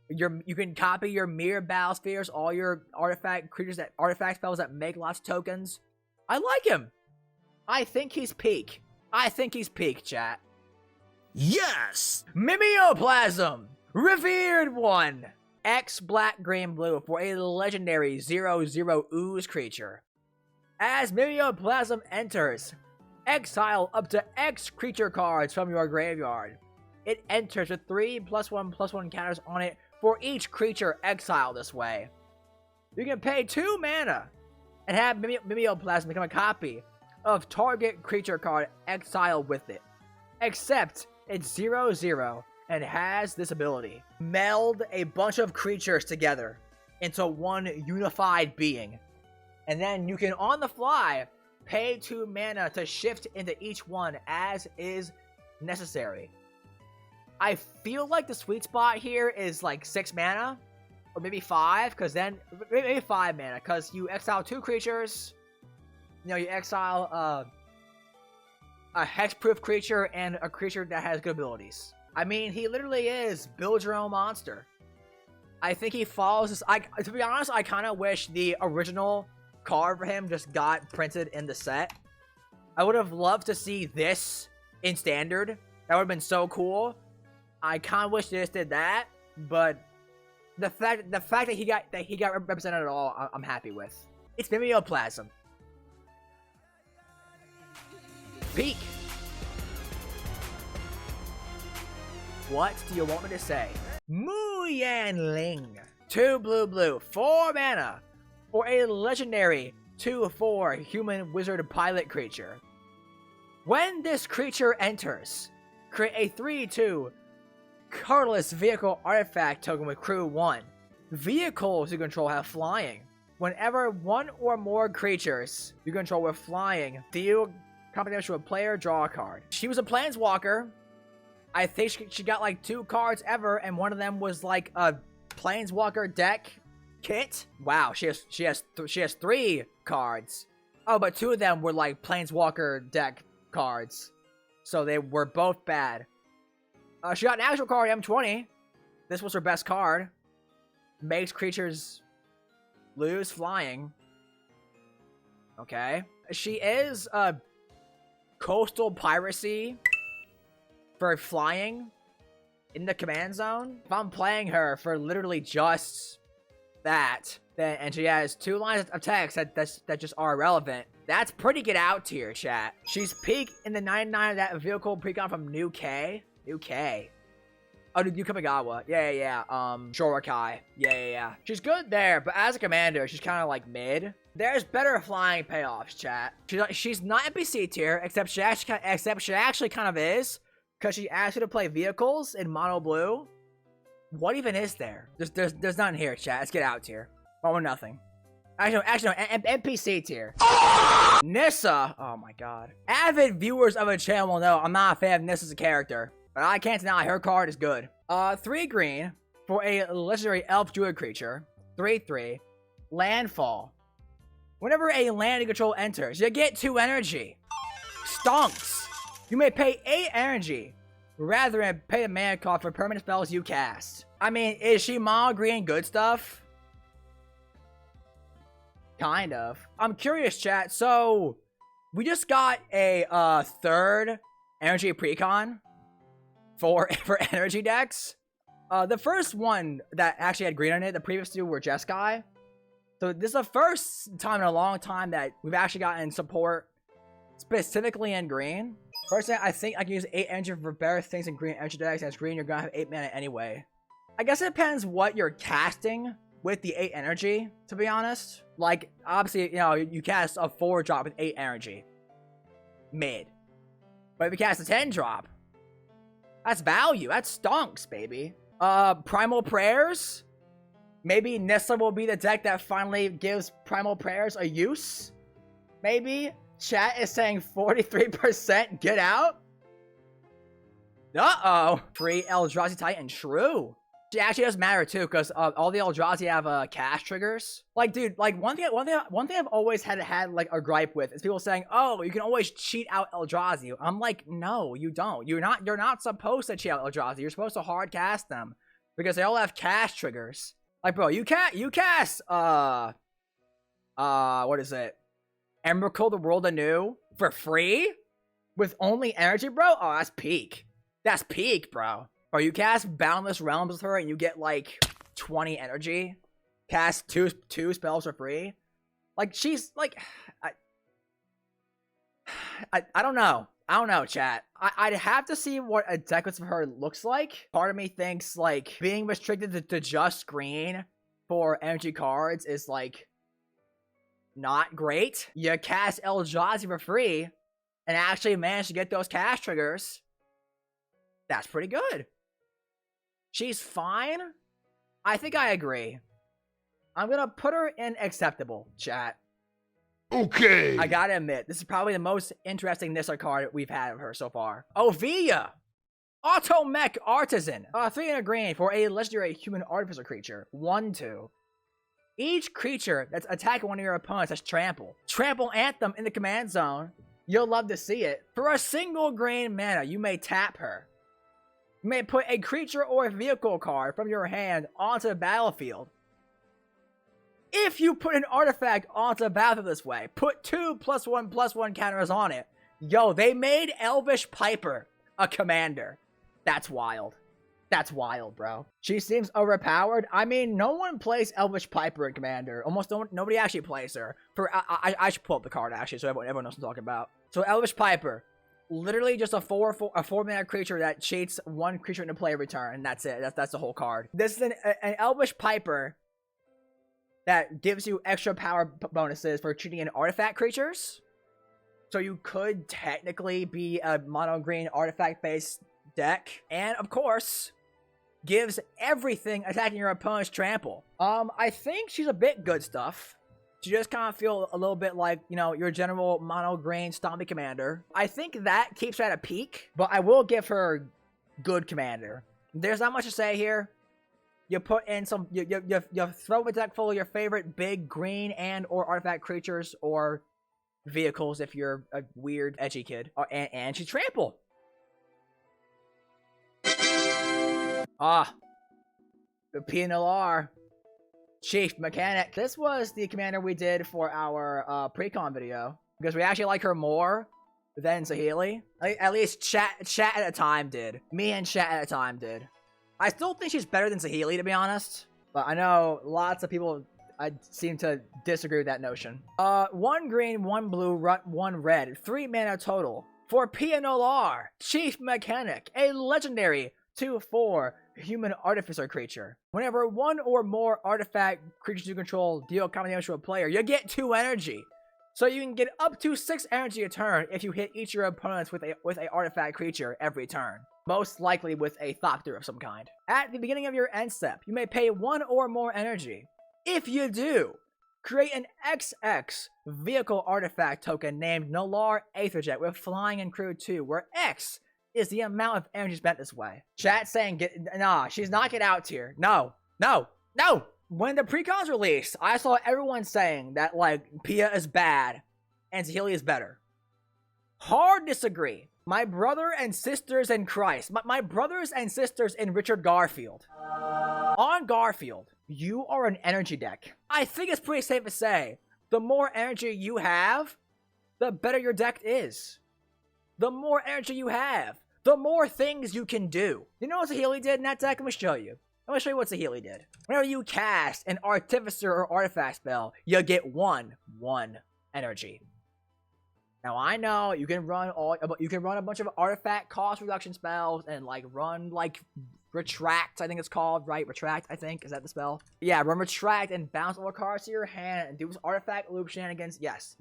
You can copy your mirror battle spheres, all your artifact creatures that artifact spells that make lots of tokens. I like him. I think he's peak. I think he's peak, chat.
Yes!
Mimeoplasm! Revered one! X black, green, blue for a legendary 0/0 ooze creature. As Mimeoplasm enters, exile up to X creature cards from your graveyard. It enters with 3 +1/+1 counters on it for each creature exiled this way. You can pay 2 mana and have Mimeoplasm become a copy of target creature card exiled with it. Except it's 0/0 and has this ability. Meld a bunch of creatures together into one unified being. And then you can, on the fly, pay 2 mana to shift into each one as is necessary. I feel like the sweet spot here is like 6 mana. Or maybe 5, because then... Maybe 5 mana, because you exile 2 creatures. You know, you exile a hexproof creature and a creature that has good abilities. I mean, he literally is build your own monster. I think he follows this. To be honest, I kind of wish the original card for him just got printed in the set. I would have loved to see this in standard. That would have been so cool. I kind of wish they just did that, but the fact that he got represented at all, I'm happy with. It's Mimeoplasm. Peak. What do you want me to say? Yanling. 2 blue, 4 mana for a legendary 2/4 human wizard pilot creature. When this creature enters, create a 3/2 colorless vehicle artifact token with crew 1. Vehicles you control have flying. Whenever 1 or more creatures you control with flying deal combination with a player, draw a card. She was a planeswalker. I think she got like 2 cards ever, and one of them was like a planeswalker deck kit. Wow, she has 3 cards. Oh, but 2 of them were like planeswalker deck cards, so they were both bad. She got an actual card, M20. This was her best card. Makes creatures lose flying. Okay. She is coastal piracy for flying in the command zone. If I'm playing her for literally just that, then and she has 2 lines of text that just are irrelevant, that's pretty get out tier, chat. She's peak in the 99 of that vehicle precon from New K. Oh, New Kamigawa. Yeah. Shorokai. Yeah. She's good there, but as a commander, she's kind of like mid. There's better flying payoffs, chat. She's not NPC tier, except she actually kind of is, because she asked you to play vehicles in mono blue. What even is there? There's nothing here, chat. Let's get out tier. 1-0. Actually, no. NPC tier. Nissa. Oh my god. Avid viewers of a channel will know I'm not a fan of Nissa as a character, but I can't deny her card is good. 3 green for a legendary elf druid creature. 3/3. Landfall. Whenever a land you control enters, you get 2 energy. Stonks. You may pay 8 energy. rather than pay the mana cost for permanent spells you cast. I mean, is she mono green good stuff? Kind of. I'm curious, chat. So, we just got a third energy precon for energy decks. The first one that actually had green on it, the previous two were Jeskai. So this is the first time in a long time that we've actually gotten support specifically in green. Personally, I think I can use 8 energy for better things in green energy decks. And it's green, you're gonna have 8 mana anyway. I guess it depends what you're casting with the 8 energy, to be honest. Like, obviously, you know, you cast a 4-drop with 8 energy. Mid. But if you cast a 10-drop, that's value. That's stonks, baby. Primal Prayers? Maybe Nissa will be the deck that finally gives Primal Prayers a use? Maybe? Chat is saying 43% get out? Uh-oh. Free Eldrazi Titan. True. It actually does matter too, because all the Eldrazi have cast triggers. Like, dude, like one thing I've always had like a gripe with is people saying, "Oh, you can always cheat out Eldrazi." I'm like, no, you don't. You're not supposed to cheat out Eldrazi. You're supposed to hard cast them because they all have cast triggers. Like, bro, you cast what is it? Emrakul the World Anew for free with only energy, bro. Oh, that's peak. That's peak, bro. Or you cast Boundless Realms with her and you get like 20 energy. Cast two spells for free. Like, she's like, I don't know. I don't know, chat. I'd have to see what a deck with her looks like. Part of me thinks like being restricted to just green for energy cards is like not great. You cast Eldrazi for free and actually manage to get those cast triggers. That's pretty good. She's fine. I think I agree. I'm gonna put her in acceptable, chat.
Okay.
I gotta admit, this is probably the most interesting Nissa card we've had of her so far. Oviya! Automech Artisan. 3 and a green for a legendary human artificer creature. 1/2. Each creature that's attacking one of your opponents has trample. Trample Anthem in the command zone. You'll love to see it. For a single green mana, you may tap her. You may put a creature or a vehicle card from your hand onto the battlefield. If you put an artifact onto the battlefield this way, put 2 +1/+1 counters on it. Yo, they made Elvish Piper a commander. That's wild. That's wild, bro. She seems overpowered. I mean, no one plays Elvish Piper in Commander. Almost nobody actually plays her. I should pull up the card, actually, so everyone knows what I'm talking about. So, Elvish Piper. Literally just a 4-mana creature that cheats one creature into play every turn. And that's it. That's the whole card. This is an Elvish Piper that gives you extra power bonuses for cheating in artifact creatures. So you could technically be a mono green artifact based deck. And of course, gives everything attacking your opponent's trample. I think she's a bit good stuff. She just kind of feel a little bit like, you know, your general mono green stompy commander. I think that keeps her at a peak, but I will give her good commander. There's not much to say here. You put in some, you throw a deck full of your favorite big green and or artifact creatures or vehicles if you're a weird edgy kid. And she trample. The PNLR. Chief Mechanic. This was the commander we did for our pre-con video. Because we actually like her more than Saheeli. At least chat at a time did. Me and chat at a time did. I still think she's better than Saheeli, to be honest. But I know lots of people seem to disagree with that notion. 1 green, 1 blue, 1 red. 3 mana total. For PNLR. Chief Mechanic. A legendary 2/4 human artificer creature. Whenever 1 or more artifact creatures you control deal combat damage to a player, you get 2 energy. So you can get up to 6 energy a turn if you hit each of your opponents with a artifact creature every turn. Most likely with a Thopter of some kind. At the beginning of your end step, you may pay 1 or more energy. If you do, create an XX vehicle artifact token named Nolar Aetherjet with flying and crew 2, where X is the amount of energy spent this way. Chat saying, nah, she's not get out tier. No. When the precons released, I saw everyone saying that, like, Pia is bad and Saheeli is better. Hard disagree. My brother and sisters in Christ. My brothers and sisters in Richard Garfield. On Garfield, you are an energy deck. I think it's pretty safe to say, the more energy you have, the better your deck is. The more energy you have, the more things you can do. You know what Saheeli did in that deck? Let me show you. Let me show you what Saheeli did. Whenever you cast an artificer or artifact spell, you get one energy. Now I know you can run a bunch of artifact cost reduction spells and like run like retract, I think it's called, right? Retract, I think, is that the spell? Yeah, run retract and bounce all the cards to your hand and do artifact loop shenanigans. Yes.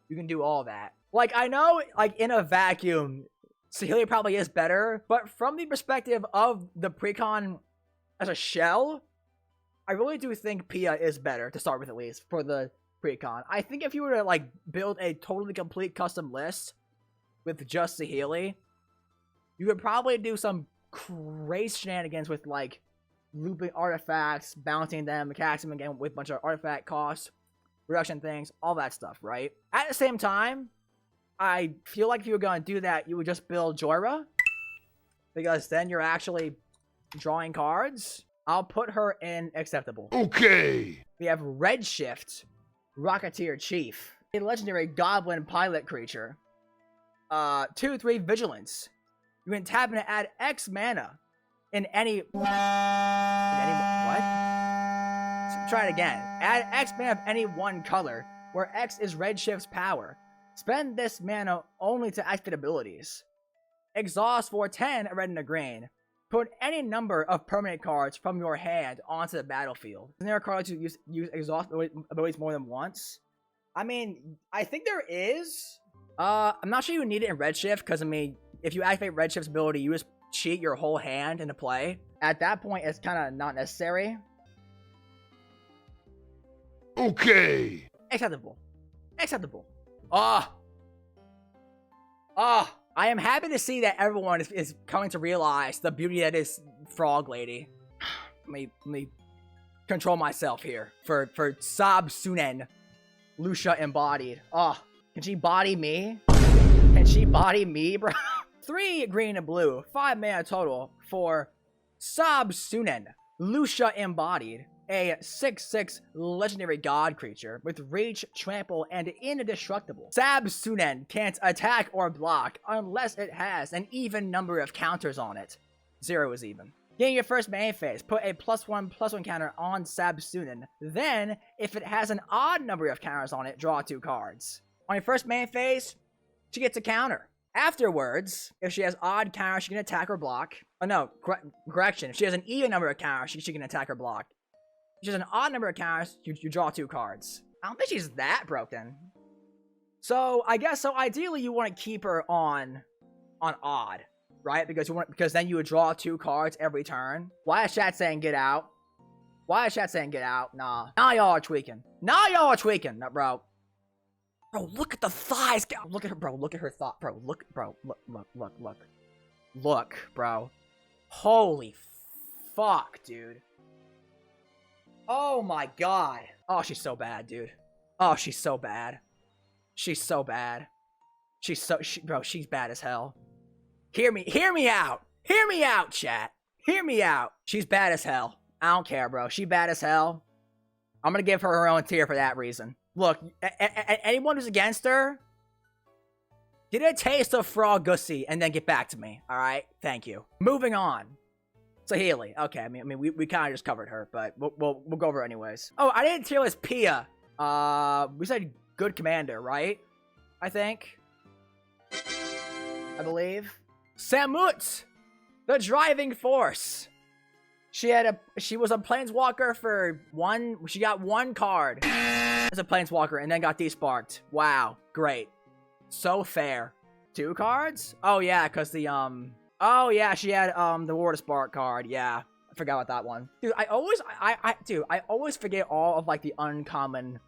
You can do all that. Like I know, like in a vacuum, Saheeli probably is better, but from the perspective of the precon as a shell, I really do think Pia is better to start with, at least for the precon. I think if you were to like build a totally complete custom list with just Saheeli, you could probably do some crazy shenanigans with like looping artifacts, bouncing them, casting them again with a bunch of artifact costs, reduction things, all that stuff, right? At the same time, I feel like if you were going to do that, you would just build Jorah, because then you're actually drawing cards. I'll put her in acceptable.
Okay.
We have Redshift, Rocketeer Chief, a legendary goblin pilot creature. 2/3 vigilance. You can tap and add X mana in any what? Try it again. Add X mana of any one color, where X is Redshift's power. Spend this mana only to activate abilities. Exhaust for 10, a red and a green. Put any number of permanent cards from your hand onto the battlefield. Isn't there a card to use exhaust abilities more than once? I mean, I think there is. I'm not sure you need it in Redshift, because I mean, if you activate Redshift's ability, you just cheat your whole hand into play. At that point, it's kind of not necessary.
Okay.
Acceptable. I am happy to see that everyone is coming to realize the beauty that is Frog Lady. Let me control myself here. For Sab-sunen, Lucia embodied. Can she body me? Can she body me, bro? 3 green and blue, 5 mana total for Sab-sunen, Lucia embodied. A 6/6 legendary god creature with reach, trample, and indestructible. Sab-sunen can't attack or block unless it has an even number of counters on it. 0 is even. Getting your first main phase, put a +1/+1 counter on Sab-sunen. Then, if it has an odd number of counters on it, draw 2 cards. On your first main phase, she gets a counter. Afterwards, if she has odd counters, she can attack or block. Oh no, correction. If she has an even number of counters, she can attack or block. If she has an odd number of counters, you draw 2 cards. I don't think she's that broken. So I guess ideally you want to keep her on odd, right? Because then you would draw 2 cards every turn. Why is chat saying get out? Nah. Now y'all are tweaking. No, bro. Bro, look at the thighs. Look at her, bro. Look at her thought, bro. Look, bro. Holy fuck, dude. Oh my god. Oh, she's so bad, dude. Oh, she's so bad. Bro, she's bad as hell. Hear me out. Hear me out, chat. Hear me out. She's bad as hell. I don't care, bro. She bad as hell. I'm gonna give her own tier for that reason. Look, anyone who's against her, get a taste of Frog Gussie and then get back to me. Alright? Thank you. Moving on. Saheeli. Okay, I mean, we kind of just covered her, but we'll go over it anyways. Oh, I didn't tier list Pia. We said good commander, right? I think. I believe. Samut, the driving force. She was a planeswalker for she got 1 card as a planeswalker and then got desparked. Wow, great. So fair. 2 cards? Oh yeah, because the oh yeah, she had the War to Spark card. Yeah, I forgot about that one. Dude, I always forget all of like the uncommon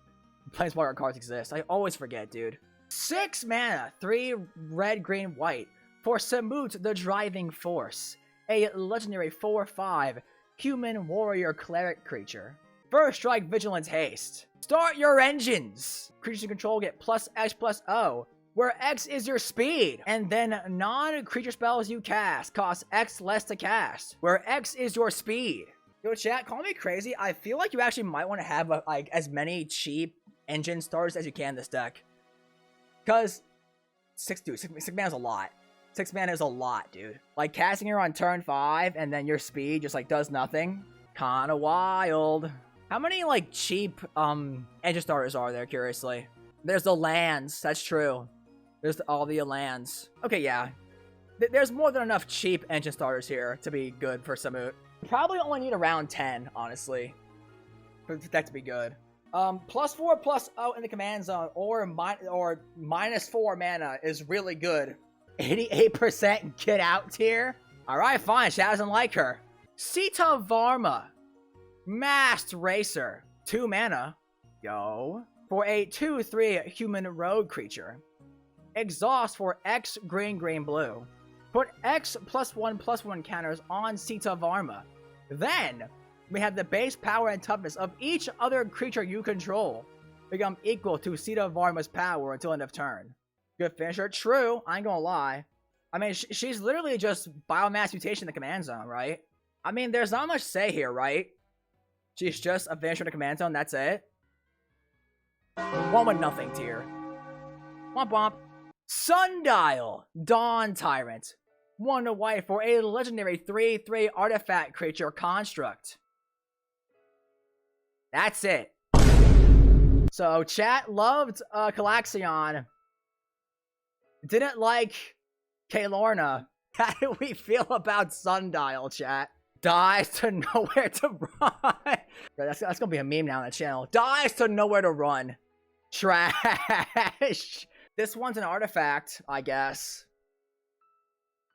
planeswalker cards exist. I always forget, dude. 6 mana, 3 red, green, white for Samut, the driving force. A legendary 4/5 human warrior cleric creature. First strike, vigilance, haste. Start your engines. Creatures you control get +X+O where X is your speed. And then non-creature spells you cast cost X less to cast, where X is your speed. Yo, chat, call me crazy. I feel like you actually might want to have like as many cheap engine starters as you can in this deck. Because 6 mana is a lot. 6 mana is a lot, dude. Like casting her on turn 5 and then your speed just like does nothing. Kinda wild. How many like cheap engine starters are there, curiously? There's the lands, that's true. There's all the lands. Okay, yeah. There's more than enough cheap engine starters here to be good for Samut. Probably only need around 10, honestly, for that to be good. +4/+0 in the command zone or -4 mana is really good. 88% get out tier. All right, fine. She doesn't like her. Sita Varma, Masked Racer, 2 mana. Go for a 2/3 human rogue creature. Exhaust for X green blue. Put X +1/+1 counters on Sita Varma. Then we have the base power and toughness of each other creature you control become equal to Sita Varma's power until end of turn. Good finisher. True, I ain't gonna lie. I mean, she's literally just biomass mutation in the command zone, right? I mean, there's not much to say here, right? She's just a finisher in the command zone, that's it. 1 with nothing tier. Womp womp. Sundial, Dawn Tyrant. 1 white for a legendary 3/3 artifact creature construct. That's it. So, chat loved Kalakscion. Didn't like Caelorna. How do we feel about Sundial, chat? Dies to nowhere to run. That's gonna be a meme now on the channel. Dies to nowhere to run. Trash. This one's an artifact, I guess.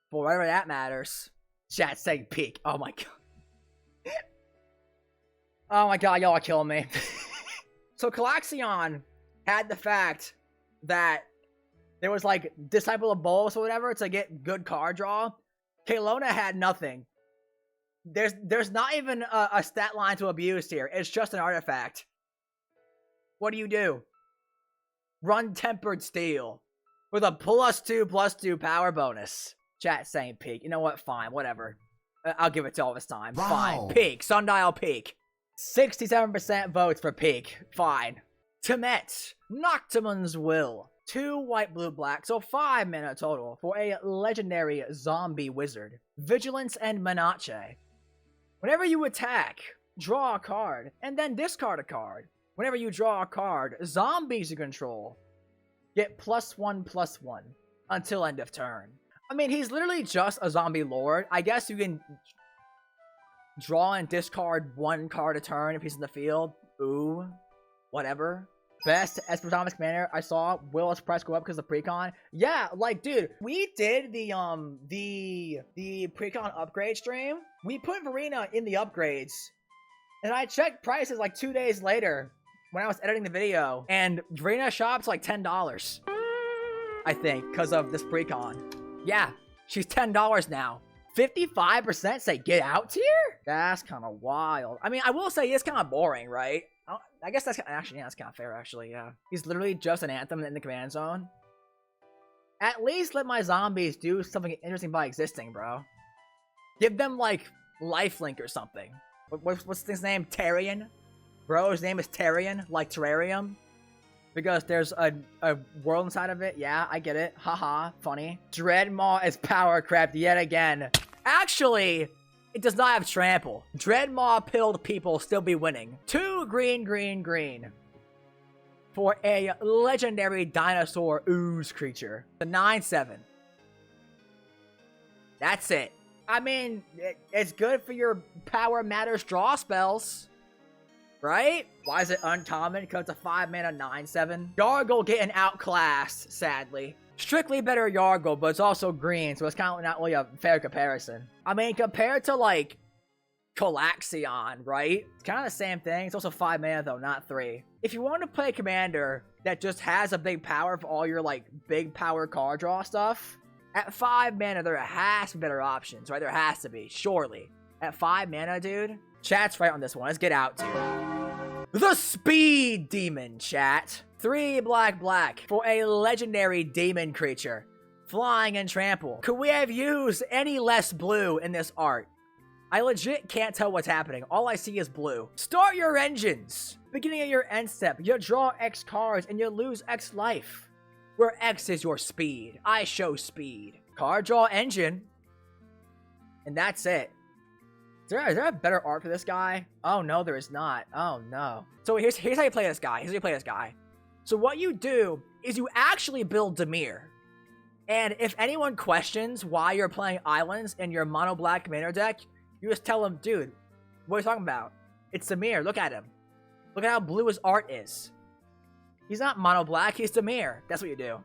For whatever that matters. Chat saying peak. Oh my god. Oh my god, y'all are killing me. So Kalakscion had the fact that there was like Disciple of Bolas or whatever to get good card draw. Caelorna had nothing. There's not even a stat line to abuse here. It's just an artifact. What do? Run Tempered Steel with a +2/+2 power bonus. Chat saying peak. You know what? Fine. Whatever. I'll give it to all this time.
Wow.
Fine. Peak. Sundial peak. 67% votes for peak. Fine. Temet. Noctimon's Will. 2 white, blue, black. So 5 mana total for a legendary zombie wizard. Vigilance and Menace. Whenever you attack, draw a card, and then discard a card. Whenever you draw a card, zombies you control get +1/+1 until end of turn. I mean, he's literally just a zombie lord. I guess you can draw and discard 1 card a turn if he's in the field. Ooh, whatever. Best Esperanto commander I saw. Will his price go up because of precon? Yeah, like, dude, we did the precon upgrade stream. We put Verena in the upgrades, and I checked prices like 2 days later when I was editing the video, and Verena shop's like $10, I think, because of this precon. Yeah, she's $10 now. 55% say get out tier? That's kind of wild. I mean, I will say it's kind of boring, right? I guess that's actually, yeah, that's kind of fair, actually, yeah. He's literally just an Anthem in the command zone. At least let my zombies do something interesting by existing, bro. Give them, like, lifelink or something. What's his name? Tarian? Bro, his name is Tarian, like Terrarium. Because there's a world inside of it. Yeah, I get it. Haha, funny. Dreadmaw is power crept yet again. Actually, it does not have trample. Dreadmaw pilled people still be winning. 2 green. For a legendary dinosaur ooze creature. The 9/7. That's it. I mean, it's good for your power matters draw spells. Right? Why is it uncommon? Because it's a 5 mana 9/7. Yargle getting outclassed, sadly. Strictly better Yargle, but it's also green, so it's kind of not really a fair comparison. I mean, compared to, like, Kalakscion, right? It's kind of the same thing. It's also 5 mana, though, not 3. If you want to play a commander that just has a big power for all your, like, big power card draw stuff, at 5 mana, there has to be better options, right? There has to be, surely. At 5 mana, dude, chat's right on this one. Let's get out, dude. The Speed Demon, chat. 3 black for a legendary demon creature. Flying and trample. Could we have used any less blue in this art? I legit can't tell what's happening. All I see is blue. Start your engines. Beginning of your end step, you draw X cards and you lose X life. Where X is your speed. I show speed. Card draw engine. And that's it. Is there a better art for this guy? Oh no, there is not. Oh no. So here's how you play this guy. So what you do is you actually build Dimir. And if anyone questions why you're playing islands in your mono black commander deck, you just tell them, dude, what are you talking about? It's Dimir. Look at him. Look at how blue his art is. He's not mono black, he's Dimir. That's what you do.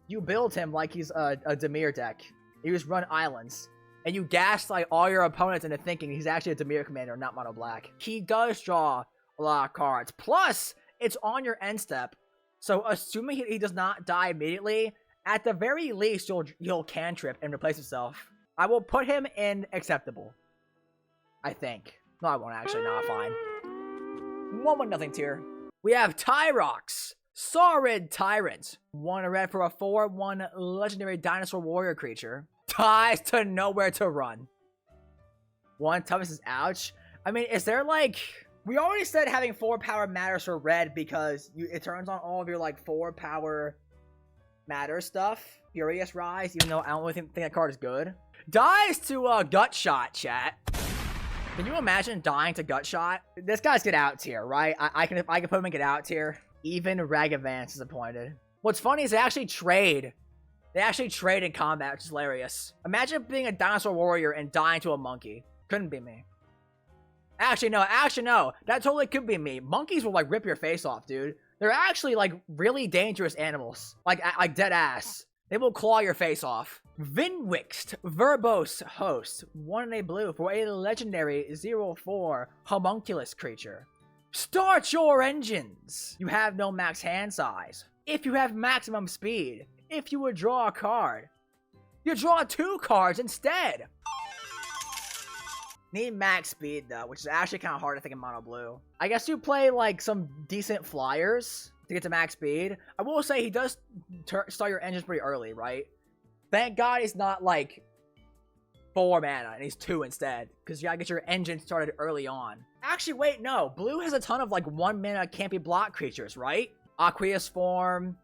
You build him like he's a Dimir deck. You just run islands. And you gaslight all your opponents into thinking he's actually a Dimir commander, not mono black. He does draw a lot of cards. Plus, it's on your end step. So assuming he does not die immediately, at the very least, you'll cantrip and replace himself. I will put him in acceptable. I think. No, I won't actually. No, fine. 1/1 tier. We have Tyrox. Saurid Tyrant. 1 red for a 4/1 legendary dinosaur warrior creature. Ties to nowhere to run. 1 toughness is ouch. I mean, is there like... We already said having 4 power matters for red because it turns on all of your like 4 power matter stuff. Furious Rise, even though I don't really think that card is good. Dies to gut shot, chat. Can you imagine dying to gut shot? This guy's get out tier, right? I can put him in get out tier. Even Ragavance is appointed. What's funny is they actually trade. They actually trade in combat, which is hilarious. Imagine being a dinosaur warrior and dying to a monkey. Couldn't be me. Actually, no. That totally could be me. Monkeys will, like, rip your face off, dude. They're actually, like, really dangerous animals. Like dead ass. They will claw your face off. Vinwixt, verbose host. 1 in a blue for a legendary 0/4 homunculus creature. Start your engines. You have no max hand size. If you have maximum speed, if you would draw a card, you draw 2 cards instead. Need max speed though, which is actually kind of hard to think in mono blue. I guess you play like some decent flyers to get to max speed. I will say he does start your engines pretty early, right? Thank God he's not like 4 mana and he's 2 instead, because you gotta get your engine started early on. Actually, wait, no. Blue has a ton of like 1 mana can't be blocked creatures, right? Aqueous Form,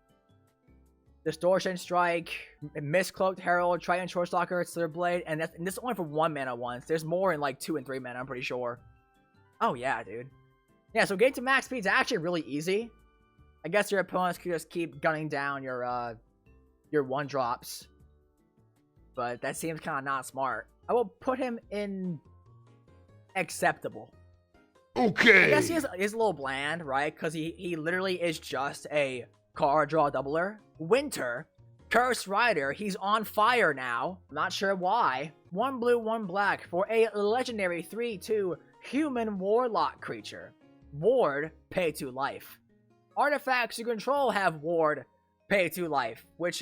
Distortion Strike, Mistcloaked Herald, Trident Shorestalker, Slitherblade, and this is only for 1 mana ones. There's more in like 2 and 3 mana, I'm pretty sure. Oh yeah, dude. Yeah, so getting to max speed is actually really easy. I guess your opponents could just keep gunning down your 1-drops. But that seems kind of not smart. I will put him in acceptable.
Okay.
I guess he is a little bland, right? Because he literally is just a card draw doubler. Winter, Curse Rider, he's on fire now. I'm not sure why. 1 blue, 1 black for a legendary 3/2 human warlock creature. Ward, pay 2 life. Artifacts you control have ward, pay 2 life, which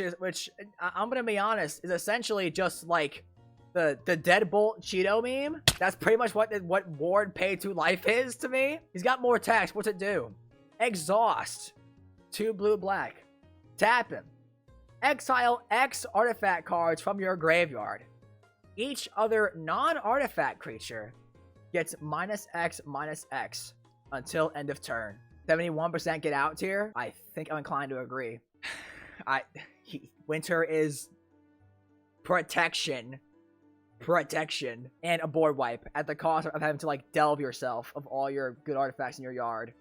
I'm gonna be honest, is essentially just like the Deadbolt Cheeto meme. That's pretty much what ward pay 2 life is to me. He's got more text. What's it do? Exhaust, 2 blue black. Tap him. Exile X artifact cards from your graveyard. Each other non-artifact creature gets -X/-X until end of turn. 71% get out tier. I think I'm inclined to agree. Winter is protection, and a board wipe at the cost of having to like delve yourself of all your good artifacts in your yard.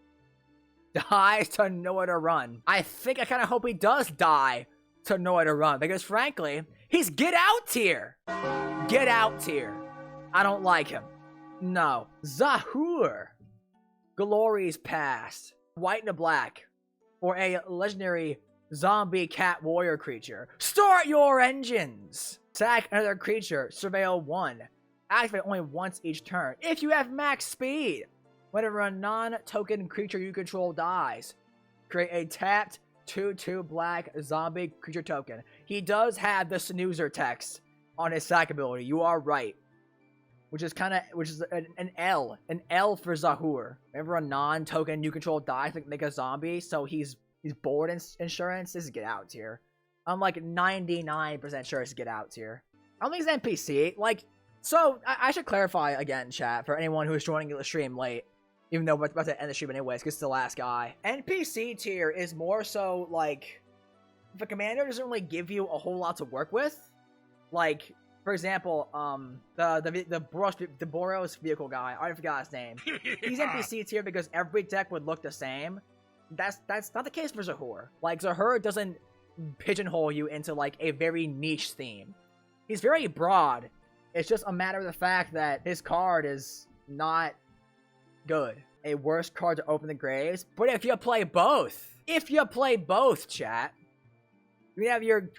Dies to nowhere to run. I think I kind of hope he does die to nowhere to run, because frankly, he's get out tier. Get out tier. I don't like him. No. Zahur. Glory's Past. White and a black. For a legendary zombie cat warrior creature. Start your engines. Sack another creature. Surveil 1. Activate only once each turn. If you have max speed. Whenever a non-token creature you control dies, create a tapped 2/2 black zombie creature token. He does have the snoozer text on his sack ability. You are right. Which is an L for Zahur. Whenever a non-token you control dies, make a zombie, so he's these board insurances, get out tier. I'm like 99% sure it's get out tier. I don't think it's NPC. Like, so I should clarify again, chat, for anyone who's joining the stream late, even though we're about to end the stream anyways, because it's the last guy. NPC tier is more so like, if a commander doesn't really give you a whole lot to work with, like, for example, the Boros vehicle guy, I forgot his name. He's NPC tier because every deck would look the same. That's not the case for Zahur. Like, Zahur doesn't pigeonhole you into like a very niche theme. He's very broad. It's just a matter of the fact that his card is not good. A worse card to open the graves. But if you play both, chat, you have your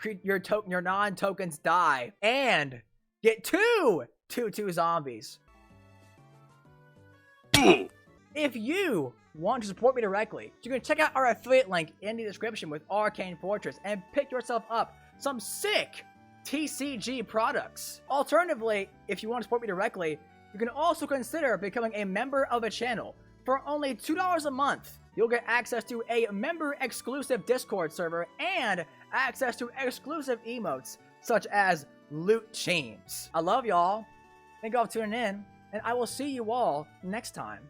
non-tokens die and get two 2/2 zombies. If you want to support me directly, you can check out our affiliate link in the description with Arcane Fortress and pick yourself up some sick TCG products. Alternatively, if you want to support me directly, you can also consider becoming a member of the channel. For only $2 a month, you'll get access to a member-exclusive Discord server and access to exclusive emotes, such as loot chains. I love y'all. Thank y'all for tuning in, and I will see you all next time.